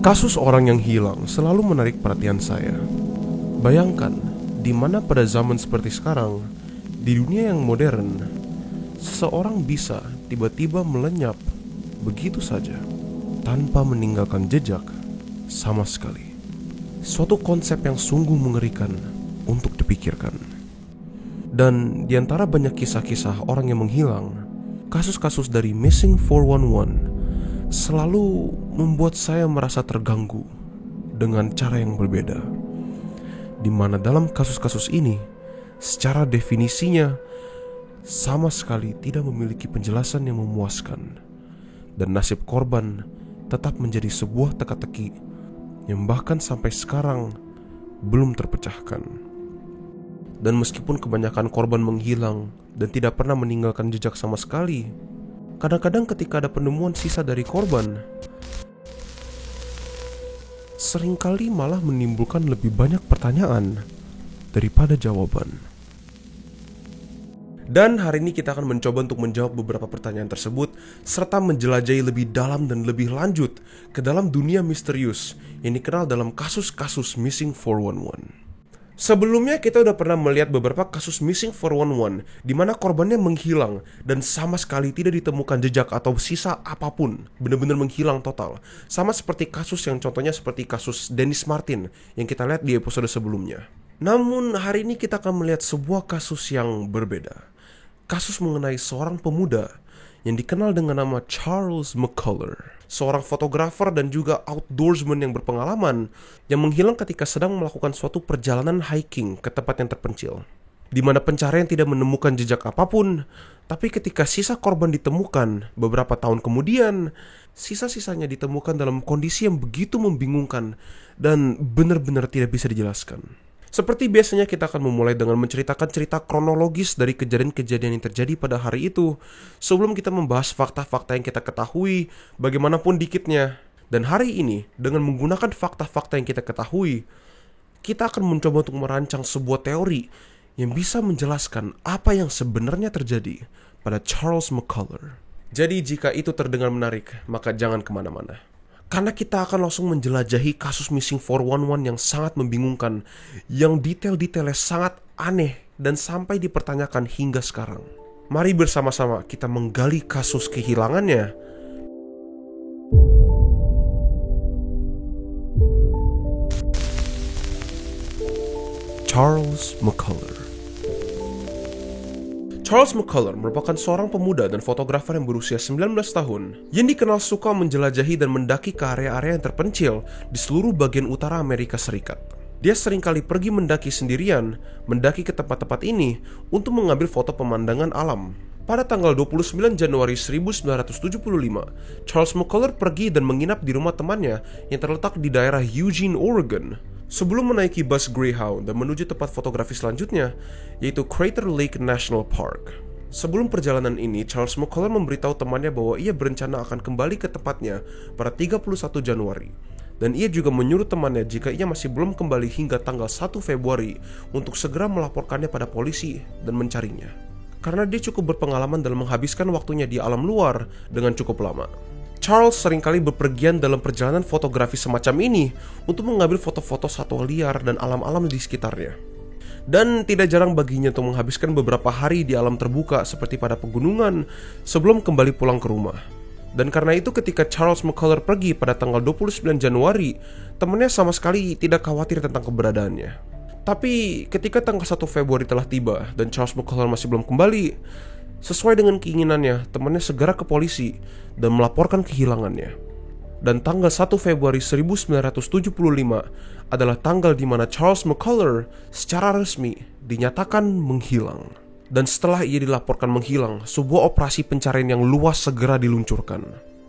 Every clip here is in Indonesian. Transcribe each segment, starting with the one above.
Kasus orang yang hilang selalu menarik perhatian saya. Bayangkan, di mana pada zaman seperti sekarang, di dunia yang modern, seseorang bisa tiba-tiba melenyap begitu saja, tanpa meninggalkan jejak sama sekali. Suatu konsep yang sungguh mengerikan untuk dipikirkan. Dan di antara banyak kisah-kisah orang yang menghilang, kasus-kasus dari Missing 411 selalu membuat saya merasa terganggu dengan cara yang berbeda. Di mana dalam kasus-kasus ini, secara definisinya sama sekali tidak memiliki penjelasan yang memuaskan, dan nasib korban tetap menjadi sebuah teka-teki yang bahkan sampai sekarang belum terpecahkan. Dan meskipun kebanyakan korban menghilang dan tidak pernah meninggalkan jejak sama sekali, kadang-kadang ketika ada penemuan sisa dari korban, seringkali malah menimbulkan lebih banyak pertanyaan daripada jawaban. Dan hari ini kita akan mencoba untuk menjawab beberapa pertanyaan tersebut, serta menjelajahi lebih dalam dan lebih lanjut ke dalam dunia misterius yang dikenal dalam kasus-kasus Missing 411. Sebelumnya kita udah pernah melihat beberapa kasus Missing 411 di mana korbannya menghilang dan sama sekali tidak ditemukan jejak atau sisa apapun, benar-benar menghilang total. Sama seperti kasus yang contohnya seperti kasus Dennis Martin yang kita lihat di episode sebelumnya. Namun hari ini kita akan melihat sebuah kasus yang berbeda. Kasus mengenai seorang pemuda yang dikenal dengan nama Charles McCullers, seorang fotografer dan juga outdoorsman yang berpengalaman yang menghilang ketika sedang melakukan suatu perjalanan hiking ke tempat yang terpencil, di mana pencarian tidak menemukan jejak apapun. Tapi ketika sisa korban ditemukan beberapa tahun kemudian, sisa-sisanya ditemukan dalam kondisi yang begitu membingungkan dan benar-benar tidak bisa dijelaskan. Seperti biasanya kita akan memulai dengan menceritakan cerita kronologis dari kejadian-kejadian yang terjadi pada hari itu, sebelum kita membahas fakta-fakta yang kita ketahui, bagaimanapun dikitnya. Dan hari ini, dengan menggunakan fakta-fakta yang kita ketahui, kita akan mencoba untuk merancang sebuah teori yang bisa menjelaskan apa yang sebenarnya terjadi pada Charles McCullers. Jadi jika itu terdengar menarik, maka jangan kemana-mana, karena kita akan langsung menjelajahi kasus Missing 411 yang sangat membingungkan, yang detail-detailnya sangat aneh dan sampai dipertanyakan hingga sekarang. Mari bersama-sama kita menggali kasus kehilangannya Charles McCullers. Charles McCullers merupakan seorang pemuda dan fotografer yang berusia 19 tahun yang dikenal suka menjelajahi dan mendaki ke area-area yang terpencil di seluruh bagian utara Amerika Serikat. Dia seringkali pergi mendaki sendirian, mendaki ke tempat-tempat ini untuk mengambil foto pemandangan alam. Pada tanggal 29 Januari 1975, Charles McCullers pergi dan menginap di rumah temannya yang terletak di daerah Eugene, Oregon, sebelum menaiki bus Greyhound dan menuju tempat fotografi selanjutnya, yaitu Crater Lake National Park. Sebelum perjalanan ini, Charles McCullers memberitahu temannya bahwa ia berencana akan kembali ke tempatnya pada 31 Januari. Dan ia juga menyuruh temannya jika ia masih belum kembali hingga tanggal 1 Februari untuk segera melaporkannya pada polisi dan mencarinya, karena dia cukup berpengalaman dalam menghabiskan waktunya di alam luar dengan cukup lama. Charles seringkali berpergian dalam perjalanan fotografi semacam ini untuk mengambil foto-foto satwa liar dan alam-alam di sekitarnya. Dan tidak jarang baginya untuk menghabiskan beberapa hari di alam terbuka seperti pada pegunungan sebelum kembali pulang ke rumah. Dan karena itu ketika Charles McCullers pergi pada tanggal 29 Januari, temannya sama sekali tidak khawatir tentang keberadaannya. Tapi ketika tanggal 1 Februari telah tiba dan Charles McCullers masih belum kembali, sesuai dengan keinginannya, temannya segera ke polisi dan melaporkan kehilangannya. Dan tanggal 1 Februari 1975 adalah tanggal di mana Charles McCullers secara resmi dinyatakan menghilang. Dan setelah ia dilaporkan menghilang, sebuah operasi pencarian yang luas segera diluncurkan.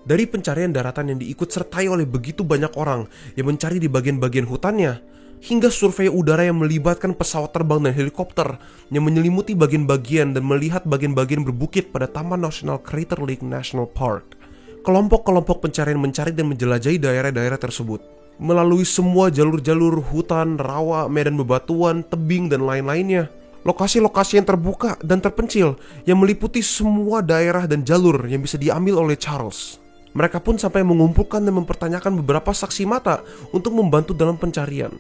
Dari pencarian daratan yang diikut sertai oleh begitu banyak orang yang mencari di bagian-bagian hutannya, hingga survei udara yang melibatkan pesawat terbang dan helikopter yang menyelimuti bagian-bagian dan melihat bagian-bagian berbukit pada Taman Nasional Crater Lake National Park. Kelompok-kelompok pencarian mencari dan menjelajahi daerah-daerah tersebut melalui semua jalur-jalur hutan, rawa, medan bebatuan, tebing, dan lain-lainnya. Lokasi-lokasi yang terbuka dan terpencil yang meliputi semua daerah dan jalur yang bisa diambil oleh Charles. Mereka pun sampai mengumpulkan dan mempertanyakan beberapa saksi mata untuk membantu dalam pencarian.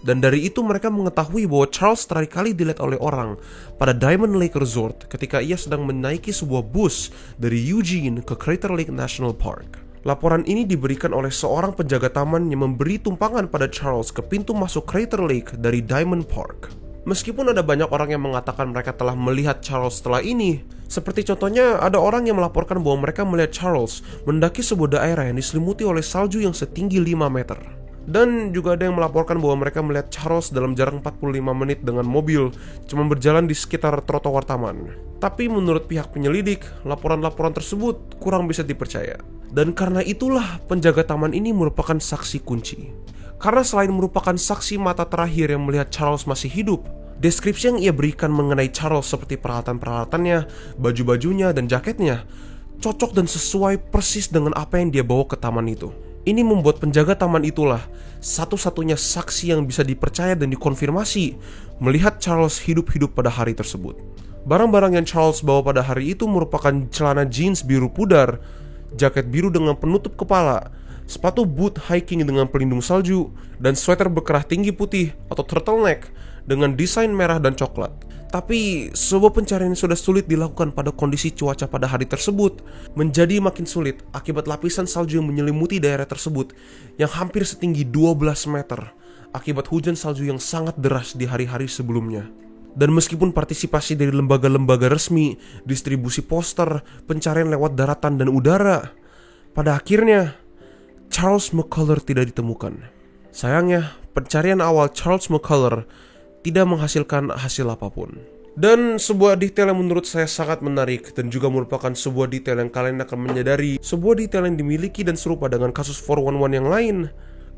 Dan dari itu mereka mengetahui bahwa Charles terakhir kali dilihat oleh orang pada Diamond Lake Resort ketika ia sedang menaiki sebuah bus dari Eugene ke Crater Lake National Park. Laporan ini diberikan oleh seorang penjaga taman yang memberi tumpangan pada Charles ke pintu masuk Crater Lake dari Diamond Park. Meskipun ada banyak orang yang mengatakan mereka telah melihat Charles setelah ini, seperti contohnya ada orang yang melaporkan bahwa mereka melihat Charles mendaki sebuah daerah yang diselimuti oleh salju yang setinggi 5 meter. Dan juga ada yang melaporkan bahwa mereka melihat Charles dalam jarak 45 menit dengan mobil cuma berjalan di sekitar trotoar taman. Tapi menurut pihak penyelidik, laporan-laporan tersebut kurang bisa dipercaya. Dan karena itulah penjaga taman ini merupakan saksi kunci. Karena selain merupakan saksi mata terakhir yang melihat Charles masih hidup, deskripsi yang ia berikan mengenai Charles seperti peralatan-peralatannya, baju-bajunya, dan jaketnya cocok dan sesuai persis dengan apa yang dia bawa ke taman itu. Ini membuat penjaga taman itulah satu-satunya saksi yang bisa dipercaya dan dikonfirmasi melihat Charles hidup-hidup pada hari tersebut. Barang-barang yang Charles bawa pada hari itu merupakan celana jeans biru pudar, jaket biru dengan penutup kepala, sepatu boot hiking dengan pelindung salju, dan sweater berkerah tinggi putih atau turtleneck dengan desain merah dan coklat. Tapi sebuah pencarian yang sudah sulit dilakukan pada kondisi cuaca pada hari tersebut menjadi makin sulit akibat lapisan salju yang menyelimuti daerah tersebut yang hampir setinggi 12 meter akibat hujan salju yang sangat deras di hari-hari sebelumnya. Dan meskipun partisipasi dari lembaga-lembaga resmi, distribusi poster, pencarian lewat daratan dan udara, pada akhirnya Charles McCullers tidak ditemukan. Sayangnya, pencarian awal Charles McCullers tidak menghasilkan hasil apapun. Dan sebuah detail yang menurut saya sangat menarik dan juga merupakan sebuah detail yang kalian akan menyadari sebuah detail yang dimiliki dan serupa dengan kasus 411 yang lain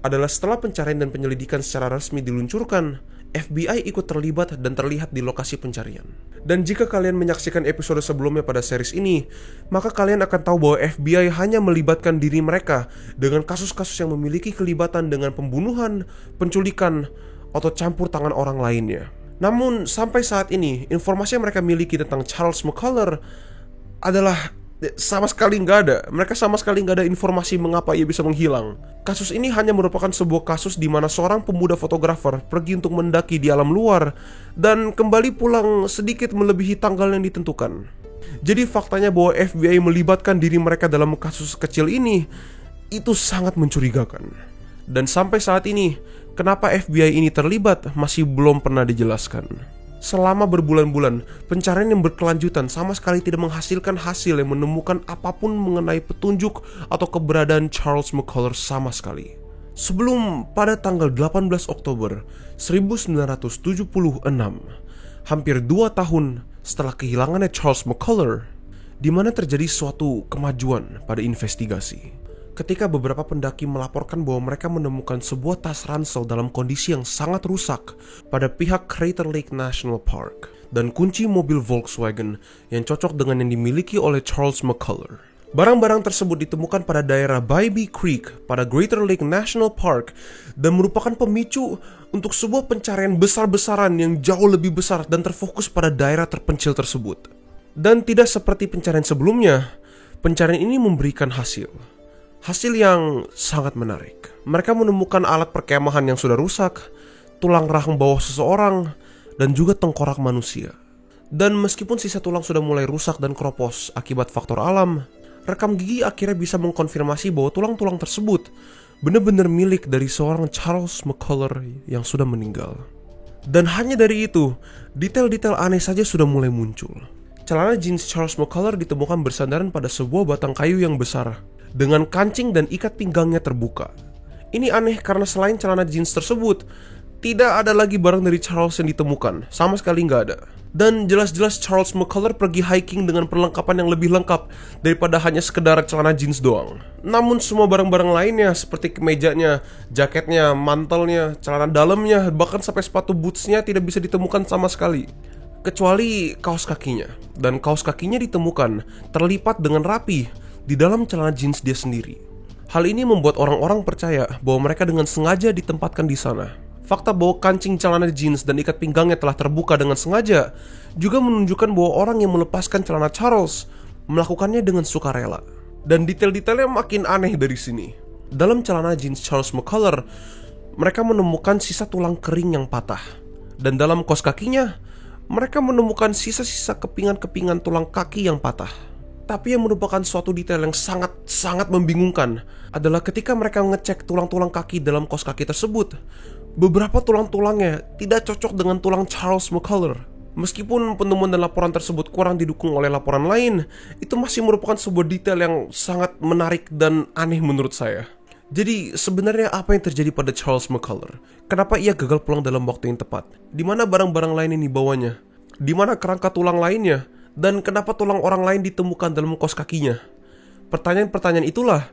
adalah setelah pencarian dan penyelidikan secara resmi diluncurkan, FBI ikut terlibat dan terlihat di lokasi pencarian. Dan jika kalian menyaksikan episode sebelumnya pada series ini, maka kalian akan tahu bahwa FBI hanya melibatkan diri mereka dengan kasus-kasus yang memiliki kelibatan dengan pembunuhan, penculikan, atau campur tangan orang lainnya. Namun sampai saat ini informasi yang mereka miliki tentang Charles McCullers adalah sama sekali nggak ada. Mereka sama sekali nggak ada informasi mengapa ia bisa menghilang. Kasus ini hanya merupakan sebuah kasus di mana seorang pemuda fotografer pergi untuk mendaki di alam luar dan kembali pulang sedikit melebihi tanggal yang ditentukan. Jadi faktanya bahwa FBI melibatkan diri mereka dalam kasus kecil ini itu sangat mencurigakan. Dan sampai saat ini kenapa FBI ini terlibat masih belum pernah dijelaskan. Selama berbulan-bulan, pencarian yang berkelanjutan sama sekali tidak menghasilkan hasil yang menemukan apapun mengenai petunjuk atau keberadaan Charles McCullers sama sekali. Sebelum pada tanggal 18 Oktober 1976, hampir 2 tahun setelah kehilangannya Charles McCullers, di mana terjadi suatu kemajuan pada investigasi. Ketika beberapa pendaki melaporkan bahwa mereka menemukan sebuah tas ransel dalam kondisi yang sangat rusak pada pihak Crater Lake National Park dan kunci mobil Volkswagen yang cocok dengan yang dimiliki oleh Charles McCullers. Barang-barang tersebut ditemukan pada daerah Bybee Creek pada Crater Lake National Park dan merupakan pemicu untuk sebuah pencarian besar-besaran yang jauh lebih besar dan terfokus pada daerah terpencil tersebut. Dan tidak seperti pencarian sebelumnya, pencarian ini memberikan hasil yang sangat menarik. Mereka menemukan alat perkemahan yang sudah rusak, tulang rahang bawah seseorang, dan juga tengkorak manusia. Dan meskipun sisa tulang sudah mulai rusak dan keropos akibat faktor alam, rekam gigi akhirnya bisa mengkonfirmasi bahwa tulang-tulang tersebut benar-benar milik dari seorang Charles McCullers yang sudah meninggal. Dan hanya dari itu, detail-detail aneh saja sudah mulai muncul. Celana jeans Charles McCullers ditemukan bersandaran pada sebuah batang kayu yang besar, dengan kancing dan ikat pinggangnya terbuka. Ini aneh karena selain celana jeans tersebut, tidak ada lagi barang dari Charles yang ditemukan. Sama sekali nggak ada. Dan jelas-jelas Charles McCullers pergi hiking dengan perlengkapan yang lebih lengkap daripada hanya sekedar celana jeans doang. Namun semua barang-barang lainnya seperti kemejanya, jaketnya, mantelnya, celana dalamnya, bahkan sampai sepatu bootsnya tidak bisa ditemukan sama sekali. Kecuali kaos kakinya. Dan kaos kakinya ditemukan terlipat dengan rapi di dalam celana jeans dia sendiri. Hal ini membuat orang-orang percaya bahwa mereka dengan sengaja ditempatkan di sana. Fakta bahwa kancing celana jeans dan ikat pinggangnya telah terbuka dengan sengaja juga menunjukkan bahwa orang yang melepaskan celana Charles melakukannya dengan sukarela. Dan detail-detailnya makin aneh dari sini. Dalam celana jeans Charles McCullers, mereka menemukan sisa tulang kering yang patah. Dan dalam kaos kakinya, mereka menemukan sisa-sisa kepingan-kepingan tulang kaki yang patah. Tapi yang merupakan suatu detail yang sangat membingungkan adalah ketika mereka ngecek tulang-tulang kaki dalam kaos kaki tersebut, beberapa tulang-tulangnya tidak cocok dengan tulang Charles McCullers. Meskipun penemuan dan laporan tersebut kurang didukung oleh laporan lain, itu masih merupakan sebuah detail yang sangat menarik dan aneh menurut saya. Jadi sebenarnya apa yang terjadi pada Charles McCullers? Kenapa ia gagal pulang dalam waktu yang tepat? Di mana barang-barang lain yang dibawanya? Di mana kerangka tulang lainnya? Dan kenapa tulang orang lain ditemukan dalam kaos kakinya? Pertanyaan-pertanyaan itulah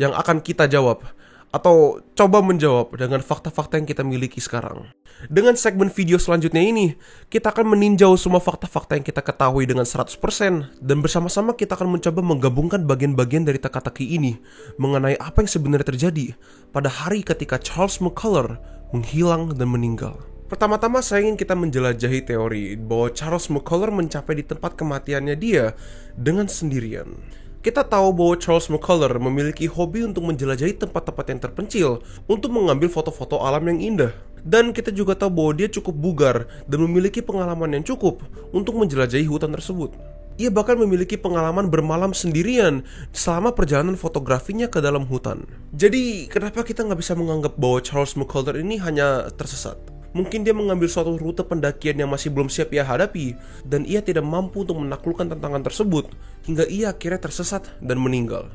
yang akan kita jawab, atau coba menjawab dengan fakta-fakta yang kita miliki sekarang. Dengan segmen video selanjutnya ini, kita akan meninjau semua fakta-fakta yang kita ketahui dengan 100%, dan bersama-sama kita akan mencoba menggabungkan bagian-bagian dari teka-teki ini mengenai apa yang sebenarnya terjadi pada hari ketika Charles McCullers menghilang dan meninggal. Pertama-tama saya ingin kita menjelajahi teori bahwa Charles McCullers mencapai di tempat kematiannya dia dengan sendirian. Kita tahu bahwa Charles McCullers memiliki hobi untuk menjelajahi tempat-tempat yang terpencil untuk mengambil foto-foto alam yang indah. Dan kita juga tahu bahwa dia cukup bugar dan memiliki pengalaman yang cukup untuk menjelajahi hutan tersebut. Ia bahkan memiliki pengalaman bermalam sendirian selama perjalanan fotografinya ke dalam hutan. Jadi kenapa kita nggak bisa menganggap bahwa Charles McCullers ini hanya tersesat? Mungkin dia mengambil suatu rute pendakian yang masih belum siap ia hadapi, dan ia tidak mampu untuk menaklukkan tantangan tersebut, hingga ia akhirnya tersesat dan meninggal.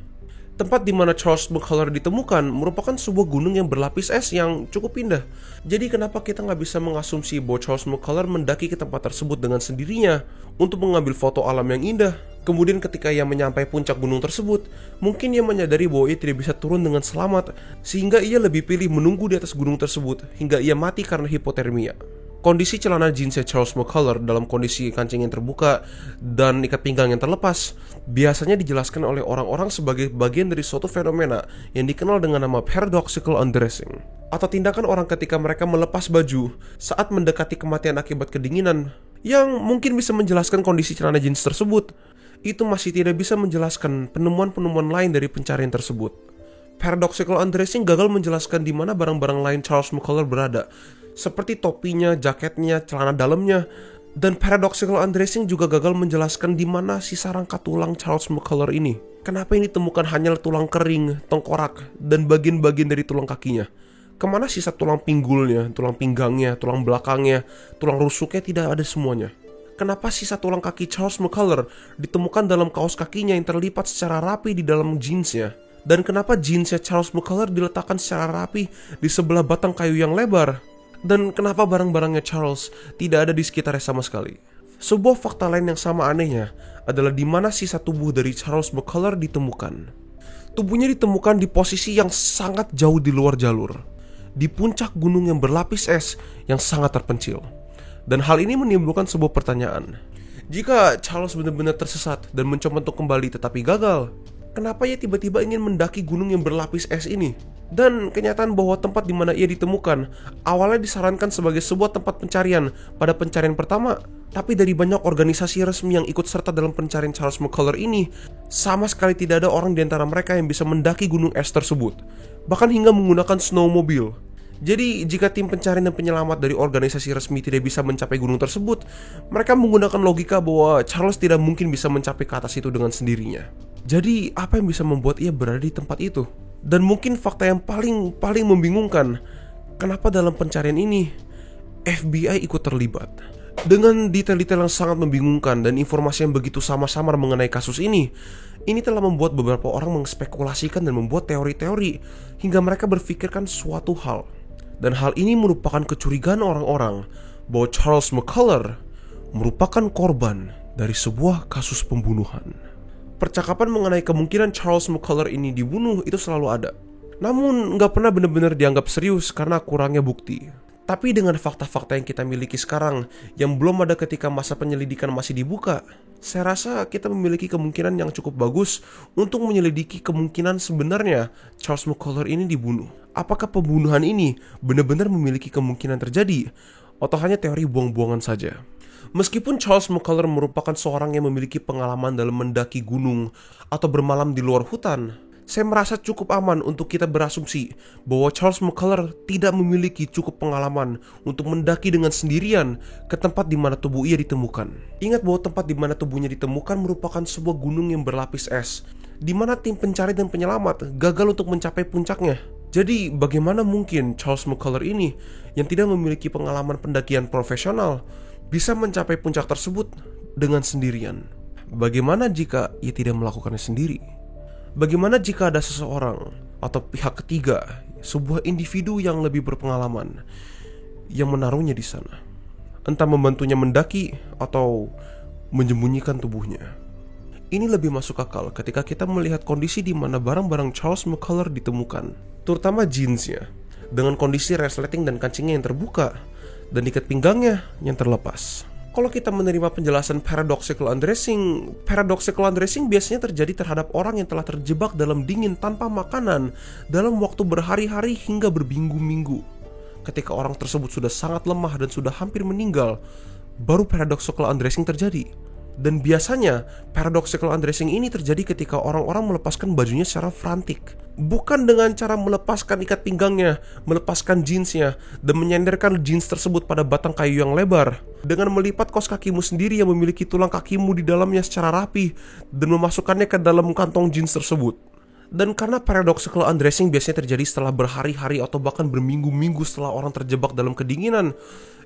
Tempat di mana Charles McCullers ditemukan merupakan sebuah gunung yang berlapis es yang cukup indah. Jadi kenapa kita nggak bisa mengasumsi bahwa Charles McCullers mendaki ke tempat tersebut dengan sendirinya untuk mengambil foto alam yang indah? Kemudian ketika ia menyampai puncak gunung tersebut, mungkin ia menyadari bahwa ia tidak bisa turun dengan selamat, sehingga ia lebih pilih menunggu di atas gunung tersebut hingga ia mati karena hipotermia. Kondisi celana jeansnya Charles McCullers dalam kondisi kancing yang terbuka dan ikat pinggang yang terlepas biasanya dijelaskan oleh orang-orang sebagai bagian dari suatu fenomena yang dikenal dengan nama paradoxical undressing, atau tindakan orang ketika mereka melepas baju saat mendekati kematian akibat kedinginan, yang mungkin bisa menjelaskan kondisi celana jeans tersebut. Itu masih tidak bisa menjelaskan penemuan-penemuan lain dari pencarian tersebut. Paradoxical undressing gagal menjelaskan di mana barang-barang lain Charles McCullers berada, seperti topinya, jaketnya, celana dalamnya. Dan paradoxical undressing juga gagal menjelaskan di mana sisa rangka tulang Charles McCullers ini. Kenapa yang ditemukan hanya tulang kering, tengkorak, dan bagian-bagian dari tulang kakinya? Kemana sisa tulang pinggulnya, tulang pinggangnya, tulang belakangnya, tulang rusuknya? Tidak ada semuanya. Kenapa sisa tulang kaki Charles McCullers ditemukan dalam kaos kakinya yang terlipat secara rapi di dalam jeansnya? Dan kenapa jeansnya Charles McCullers diletakkan secara rapi di sebelah batang kayu yang lebar? Dan kenapa barang-barangnya Charles tidak ada di sekitarnya sama sekali? Sebuah fakta lain yang sama anehnya adalah di mana sisa tubuh dari Charles McCullers ditemukan. Tubuhnya ditemukan di posisi yang sangat jauh di luar jalur, di puncak gunung yang berlapis es yang sangat terpencil. Dan hal ini menimbulkan sebuah pertanyaan. Jika Charles benar-benar tersesat dan mencoba untuk kembali tetapi gagal, kenapa ia tiba-tiba ingin mendaki gunung yang berlapis es ini? Dan kenyataan bahwa tempat di mana ia ditemukan awalnya disarankan sebagai sebuah tempat pencarian pada pencarian pertama, tapi dari banyak organisasi resmi yang ikut serta dalam pencarian Charles McCullers ini, sama sekali tidak ada orang di antara mereka yang bisa mendaki gunung es tersebut, bahkan hingga menggunakan snowmobile. Jadi jika tim pencarian dan penyelamat dari organisasi resmi tidak bisa mencapai gunung tersebut, mereka menggunakan logika bahwa Charles tidak mungkin bisa mencapai ke atas itu dengan sendirinya. Jadi apa yang bisa membuat ia berada di tempat itu? Dan mungkin fakta yang paling membingungkan, kenapa dalam pencarian ini FBI ikut terlibat? Dengan detail-detail yang sangat membingungkan dan informasi yang begitu samar-samar mengenai kasus ini telah membuat beberapa orang mengspekulasikan dan membuat teori-teori hingga mereka berpikirkan suatu hal. Dan hal ini merupakan kecurigaan orang-orang bahwa Charles McCullers merupakan korban dari sebuah kasus pembunuhan. Percakapan mengenai kemungkinan Charles McCullers ini dibunuh itu selalu ada, namun nggak pernah benar-benar dianggap serius karena kurangnya bukti. Tapi dengan fakta-fakta yang kita miliki sekarang, yang belum ada ketika masa penyelidikan masih dibuka, saya rasa kita memiliki kemungkinan yang cukup bagus untuk menyelidiki kemungkinan sebenarnya Charles McCullers ini dibunuh. Apakah pembunuhan ini benar-benar memiliki kemungkinan terjadi, atau hanya teori buang-buangan saja? Meskipun Charles McCullers merupakan seorang yang memiliki pengalaman dalam mendaki gunung atau bermalam di luar hutan, saya merasa cukup aman untuk kita berasumsi bahwa Charles McCullers tidak memiliki cukup pengalaman untuk mendaki dengan sendirian ke tempat di mana tubuh ia ditemukan. Ingat bahwa tempat di mana tubuhnya ditemukan merupakan sebuah gunung yang berlapis es, di mana tim pencari dan penyelamat gagal untuk mencapai puncaknya. Jadi bagaimana mungkin Charles McCullers ini yang tidak memiliki pengalaman pendakian profesional bisa mencapai puncak tersebut dengan sendirian? Bagaimana jika ia tidak melakukannya sendiri? Bagaimana jika ada seseorang atau pihak ketiga, sebuah individu yang lebih berpengalaman yang menaruhnya di sana? Entah membantunya mendaki atau menyembunyikan tubuhnya. Ini lebih masuk akal ketika kita melihat kondisi di mana barang-barang Charles McCullers ditemukan, terutama jeansnya, dengan kondisi resleting dan kancingnya yang terbuka, dan ikat pinggangnya yang terlepas. Kalau kita menerima penjelasan paradoxical undressing biasanya terjadi terhadap orang yang telah terjebak dalam dingin tanpa makanan dalam waktu berhari-hari hingga berminggu-minggu. Ketika orang tersebut sudah sangat lemah dan sudah hampir meninggal, baru paradoxical undressing terjadi. Dan biasanya paradoxical undressing ini terjadi ketika orang-orang melepaskan bajunya secara frantik, bukan dengan cara melepaskan ikat pinggangnya, melepaskan jeansnya, dan menyenderkan jeans tersebut pada batang kayu yang lebar, dengan melipat kaos kakimu sendiri yang memiliki tulang kakimu di dalamnya secara rapi, dan memasukkannya ke dalam kantong jeans tersebut. Dan karena paradoxical undressing biasanya terjadi setelah berhari-hari atau bahkan berminggu-minggu setelah orang terjebak dalam kedinginan,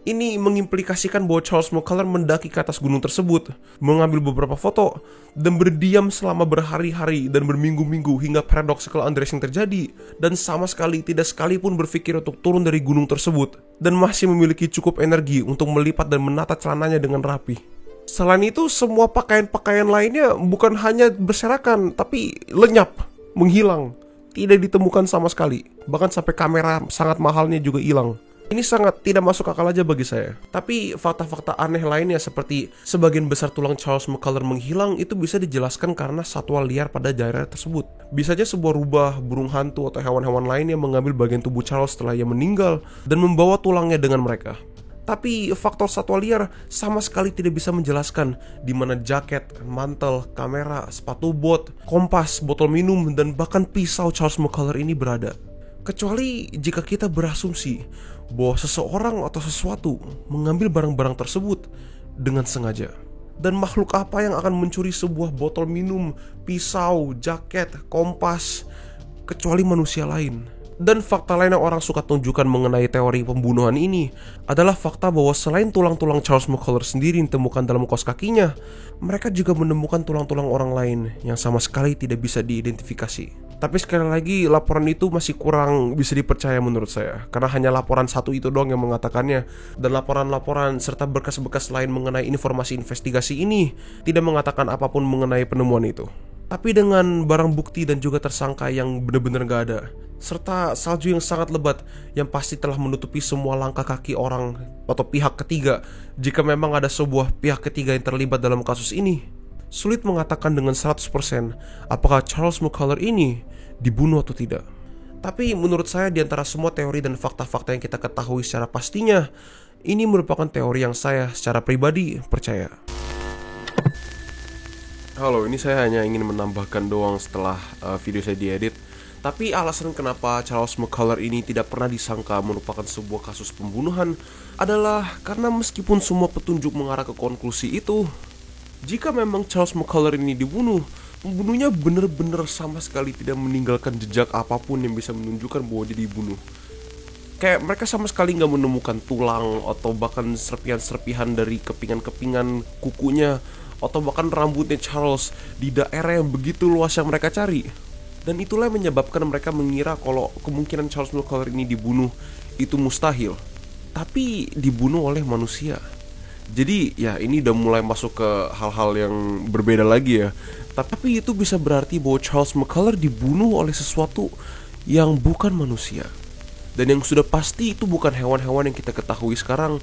ini mengimplikasikan bahwa Charles McCullers mendaki ke atas gunung tersebut, mengambil beberapa foto, dan berdiam selama berhari-hari dan berminggu-minggu hingga paradoxical undressing terjadi, dan sama sekali tidak sekalipun berpikir untuk turun dari gunung tersebut, dan masih memiliki cukup energi untuk melipat dan menata celananya dengan rapi. Selain itu, semua pakaian-pakaian lainnya bukan hanya berserakan, tapi lenyap, menghilang, tidak ditemukan sama sekali. Bahkan sampai kamera sangat mahalnya juga hilang. Ini sangat tidak masuk akal aja bagi saya. Tapi fakta-fakta aneh lainnya seperti sebagian besar tulang Charles McCullers menghilang itu bisa dijelaskan karena satwa liar pada daerah tersebut. Bisa aja sebuah rubah, burung hantu, atau hewan-hewan lain yang mengambil bagian tubuh Charles setelah ia meninggal dan membawa tulangnya dengan mereka. Tapi faktor satwa liar sama sekali tidak bisa menjelaskan di mana jaket, mantel, kamera, sepatu bot, kompas, botol minum, dan bahkan pisau Charles McCullers ini berada. Kecuali jika kita berasumsi bahwa seseorang atau sesuatu mengambil barang-barang tersebut dengan sengaja. Dan makhluk apa yang akan mencuri sebuah botol minum, pisau, jaket, kompas, kecuali manusia lain? Dan fakta lain yang orang suka tunjukkan mengenai teori pembunuhan ini adalah fakta bahwa selain tulang-tulang Charles McCullers sendiri ditemukan dalam kaos kakinya, mereka juga menemukan tulang-tulang orang lain yang sama sekali tidak bisa diidentifikasi. Tapi sekali lagi, laporan itu masih kurang bisa dipercaya menurut saya, karena hanya laporan satu itu doang yang mengatakannya, dan laporan-laporan serta berkas-berkas lain mengenai informasi investigasi ini tidak mengatakan apapun mengenai penemuan itu. Tapi dengan barang bukti dan juga tersangka yang benar-benar gak ada, serta salju yang sangat lebat yang pasti telah menutupi semua langkah kaki orang atau pihak ketiga jika memang ada sebuah pihak ketiga yang terlibat dalam kasus ini, sulit mengatakan dengan 100% apakah Charles McCullers ini dibunuh atau tidak. Tapi menurut saya di antara semua teori dan fakta-fakta yang kita ketahui secara pastinya, ini merupakan teori yang saya secara pribadi percaya. Halo, ini saya hanya ingin menambahkan doang setelah video saya diedit. Tapi alasan kenapa Charles McCullers ini tidak pernah disangka merupakan sebuah kasus pembunuhan adalah karena meskipun semua petunjuk mengarah ke konklusi itu, jika memang Charles McCullers ini dibunuh, pembunuhnya benar-benar sama sekali tidak meninggalkan jejak apapun yang bisa menunjukkan bahwa dia dibunuh. Kayak mereka sama sekali nggak menemukan tulang atau bahkan serpihan-serpihan dari kepingan-kepingan kukunya atau bahkan rambutnya Charles di daerah yang begitu luas yang mereka cari. Dan itulah yang menyebabkan mereka mengira kalau kemungkinan Charles McCullers ini dibunuh itu mustahil, tapi dibunuh oleh manusia. Jadi ya ini udah mulai masuk ke hal-hal yang berbeda lagi ya. Tapi itu bisa berarti bahwa Charles McCullers dibunuh oleh sesuatu yang bukan manusia. Dan yang sudah pasti itu bukan hewan-hewan yang kita ketahui sekarang,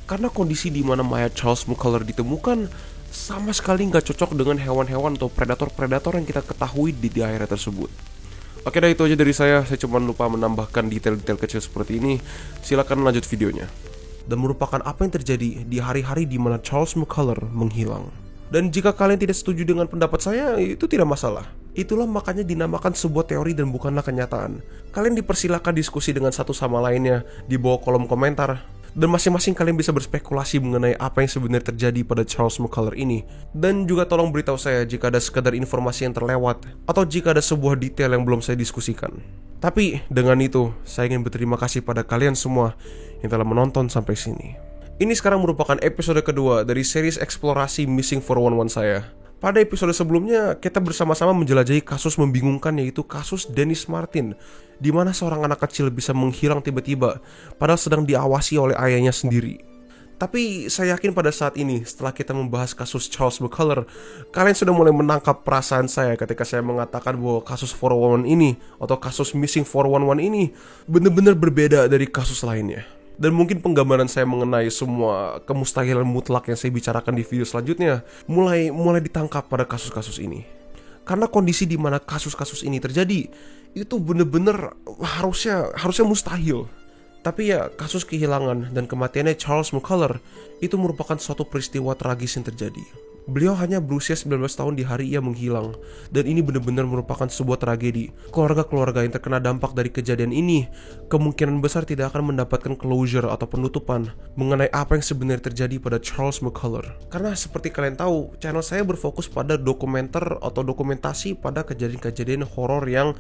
karena kondisi di mana mayat Charles McCullers ditemukan sama sekali nggak cocok dengan hewan-hewan atau predator-predator yang kita ketahui di daerah tersebut. Oke, dah itu aja dari saya cuma lupa menambahkan detail-detail kecil seperti ini. Silakan lanjut videonya. dan merupakan apa yang terjadi di hari-hari di mana Charles McCullers menghilang. Dan jika kalian tidak setuju dengan pendapat saya, itu tidak masalah. Itulah makanya dinamakan sebuah teori dan bukanlah kenyataan. Kalian dipersilakan diskusi dengan satu sama lainnya di bawah kolom komentar. Dan masing-masing kalian bisa berspekulasi mengenai apa yang sebenarnya terjadi pada Charles McCullers ini. Dan juga tolong beritahu saya jika ada sekadar informasi yang terlewat, atau jika ada sebuah detail yang belum saya diskusikan. Tapi dengan itu, saya ingin berterima kasih pada kalian semua yang telah menonton sampai sini. Ini sekarang merupakan episode kedua dari series eksplorasi Missing 411 saya. Pada episode sebelumnya, kita bersama-sama menjelajahi kasus membingungkan, yaitu kasus Dennis Martin, di mana seorang anak kecil bisa menghilang tiba-tiba padahal sedang diawasi oleh ayahnya sendiri. Tapi saya yakin pada saat ini, setelah kita membahas kasus Charles McCullers, kalian sudah mulai menangkap perasaan saya ketika saya mengatakan bahwa kasus 411 ini, atau kasus Missing 411 ini, benar-benar berbeda dari kasus lainnya. Dan mungkin penggambaran saya mengenai semua kemustahilan mutlak yang saya bicarakan di video selanjutnya mulai ditangkap pada kasus-kasus ini. Karena kondisi di mana kasus-kasus ini terjadi itu benar-benar harusnya mustahil. Tapi ya, kasus kehilangan dan kematiannya Charles McCullers itu merupakan suatu peristiwa tragis yang terjadi. Beliau hanya berusia 19 tahun di hari ia menghilang, dan ini benar-benar merupakan sebuah tragedi. Keluarga-keluarga yang terkena dampak dari kejadian ini kemungkinan besar tidak akan mendapatkan closure atau penutupan mengenai apa yang sebenarnya terjadi pada Charles McCullers. Karena seperti kalian tahu, channel saya berfokus pada dokumenter atau dokumentasi pada kejadian-kejadian horor yang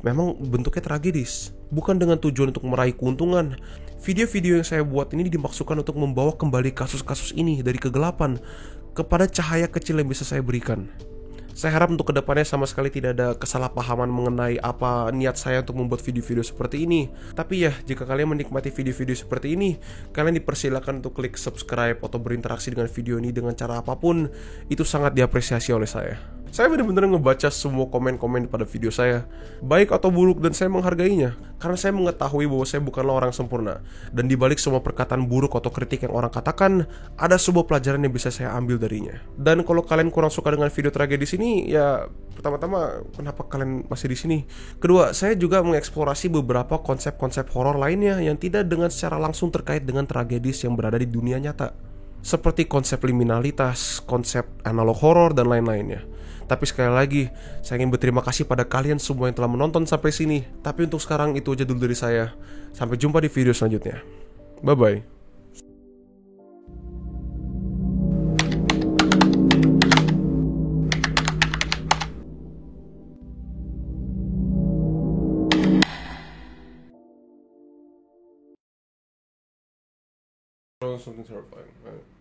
memang bentuknya tragedis, bukan dengan tujuan untuk meraih keuntungan. Video-video yang saya buat ini dimaksudkan untuk membawa kembali kasus-kasus ini dari kegelapan kepada cahaya kecil yang bisa saya berikan. Saya harap untuk kedepannya sama sekali tidak ada kesalahpahaman mengenai apa niat saya untuk membuat video-video seperti ini. Tapi ya, jika kalian menikmati video-video seperti ini, kalian dipersilakan untuk klik subscribe atau berinteraksi dengan video ini dengan cara apapun. Itu sangat diapresiasi oleh saya. Saya benar-benar ngebaca semua komen-komen pada video saya, baik atau buruk, dan saya menghargainya. Karena saya mengetahui bahwa saya bukanlah orang sempurna. Dan dibalik semua perkataan buruk atau kritik yang orang katakan, ada sebuah pelajaran yang bisa saya ambil darinya. Dan kalau kalian kurang suka dengan video tragedi sini, ya pertama-tama kenapa kalian masih di sini? Kedua, saya juga mengeksplorasi beberapa konsep-konsep horor lainnya yang tidak dengan secara langsung terkait dengan tragedis yang berada di dunia nyata. Seperti konsep liminalitas, konsep analog horor, dan lain-lainnya. Tapi sekali lagi, saya ingin berterima kasih pada kalian semua yang telah menonton sampai sini. Tapi untuk sekarang itu aja dulu dari saya. Sampai jumpa di video selanjutnya. Bye-bye. Something terrifying, right?